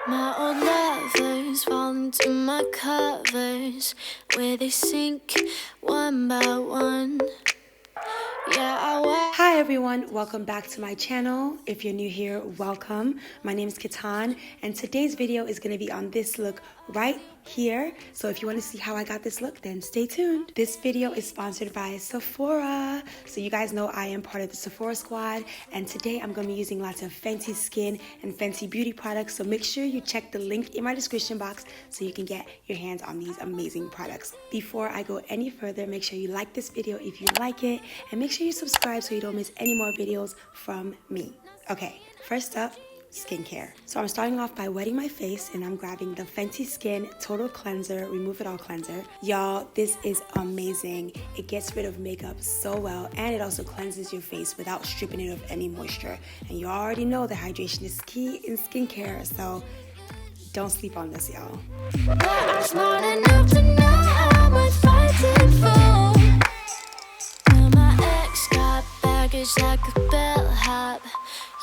My old lovers fall into my covers, where they sink one by one. Hi everyone, welcome back to my channel. If you're new here, welcome. My name is Kiitan, and today's video is going to be on this look right here. So if you want to see how I got this look, then stay tuned. This video is sponsored by Sephora. So you guys know I am part of the Sephora squad, and today I'm going to be using lots of Fenty Skin and Fenty Beauty products. So make sure you check the link in my description box so you can get your hands on these amazing products. Before I go any further, make sure you like this video if you like it, and make sure you subscribe so you don't miss any more videos from me. Okay, first up, skincare. So I'm starting off by wetting my face, and I'm grabbing the Fenty Skin Total Cleanser, Remove It All Cleanser. Y'all, this is amazing. It gets rid of makeup so well, and it also cleanses your face without stripping it of any moisture. And you already know that hydration is key in skincare, so don't sleep on this, y'all. Smart enough to know how much fighting for. When my ex got baggage like a bellhop.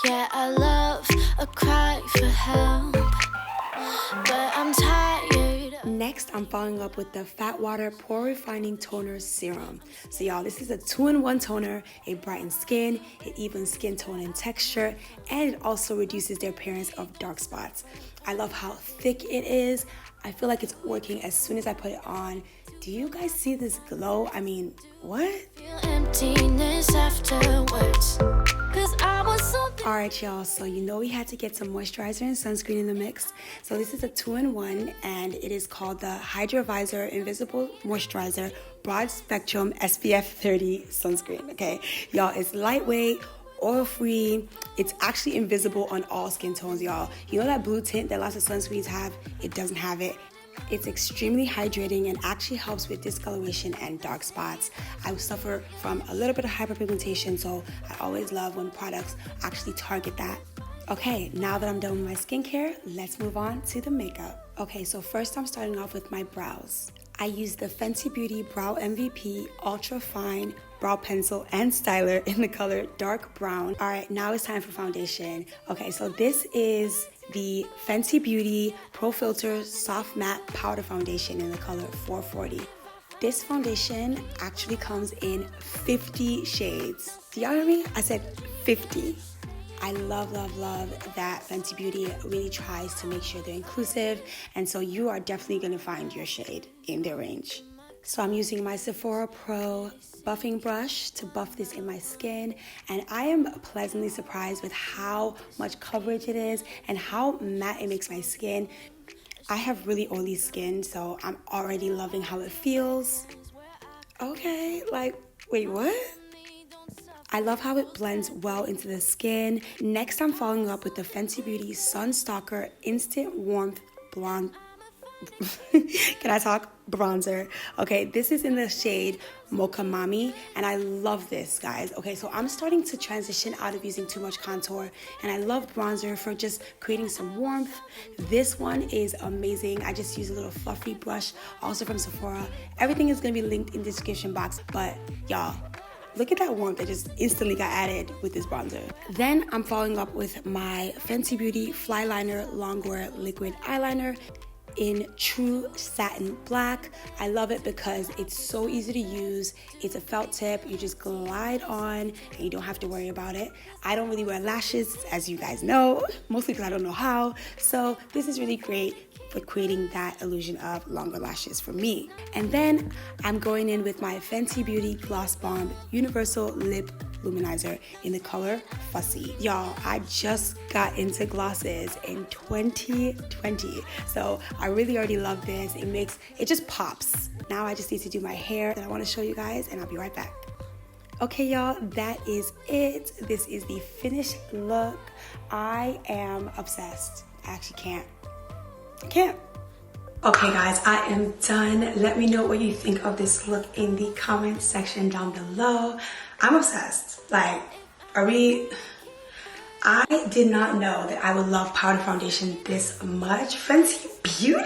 Yeah, I love a cry for help, but I'm tired. Next, I'm following up with the Fat Water Pore Refining Toner Serum. So y'all, this is a 2-in-1 toner. It brightens skin, it evens skin tone and texture, and it also reduces the appearance of dark spots. I love how thick it is. I feel like it's working as soon as I put it on. Do you guys see this glow? I mean, what? Feel emptiness afterwards. Alright y'all, so you know we had to get some moisturizer and sunscreen in the mix. So this is a 2-in-1, and it is called the Hydra Vizor Invisible Moisturizer Broad Spectrum SPF 30 Sunscreen, okay? Y'all, it's lightweight, oil-free. It's actually invisible on all skin tones, y'all. You know that blue tint that lots of sunscreens have? It doesn't have it. It's extremely hydrating and actually helps with discoloration and dark spots. I suffer from a little bit of hyperpigmentation, so I always love when products actually target that. Okay, now that I'm done with my skincare, let's move on to the makeup. Okay, so first I'm starting off with my brows. I use the Fenty Beauty Brow MVP Ultra Fine Brow Pencil and Styler in the color Dark Brown. All right, now it's time for foundation. Okay, so this is the Fenty Beauty Pro Filt'r Soft Matte Powder Foundation in the color 440. This foundation actually comes in 50 shades. Do y'all hear me? I said 50. I love that Fenty Beauty really tries to make sure they're inclusive, and so you are definitely gonna find your shade in their range. So I'm using my Sephora Pro buffing brush to buff this in my skin, and I am pleasantly surprised with how much coverage it is and how matte it makes my skin. I have really oily skin, so I'm already loving how it feels. Okay, like, wait, what? I love how it blends well into the skin. Next, I'm following up with the Fenty Beauty stalk'r Instant Warmth Blonde. Can I talk? Bronzer. Okay, this is in the shade Mocha Mami, and I love this, guys. Okay, so I'm starting to transition out of using too much contour, and I love bronzer for just creating some warmth. This one is amazing. I just use a little fluffy brush, also from Sephora. Everything is gonna be linked in the description box, but y'all, look at that warmth that just instantly got added with this bronzer. Then I'm following up with my Fenty Beauty Flyliner Longwear Liquid Eyeliner in True Satin Black. I love it because it's so easy to use. It's a felt tip. You just glide on and you don't have to worry about it. I don't really wear lashes, as you guys know, mostly because I don't know how. So this is really great for creating that illusion of longer lashes for me. And then I'm going in with my Fenty Beauty Gloss Bomb Universal Lip Luminizer in the color Fussy. Y'all, I just got into glosses in 2020, so I really already love this. It just pops. Now I just need to do my hair that I want to show you guys, and I'll be right back. Okay, y'all, that is it. This is the finished look. I am obsessed. I actually can't. Okay guys, I am done. Let me know what you think of this look in the comment section down below. I'm obsessed. Like, I did not know that I would love powder foundation this much. Fenty Beauty?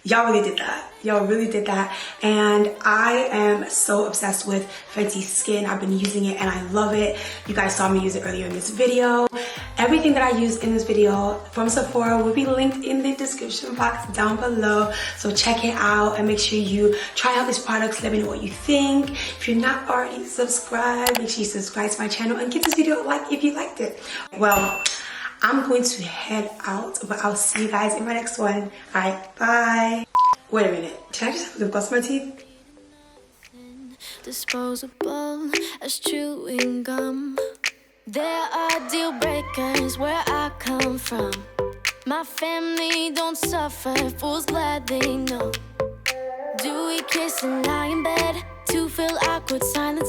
Y'all really did that. Y'all really did that. And I am so obsessed with Fenty Skin. I've been using it and I love it. You guys saw me use it earlier in this video. Everything that I used in this video from Sephora will be linked in the description box down below. So check it out and make sure you try out these products. Let me know what you think. If you're not already subscribed, make sure you subscribe to my channel and give this video a like if you liked it. Well, I'm going to head out, but I'll see you guys in my next one. Alright, bye. Wait a minute. Did I just have lip gloss on my teeth? Disposable as chewing gum. There are deal breakers where I come from. My family don't suffer, fools glad they know. Do we kiss and lie in bed to fill awkward silence?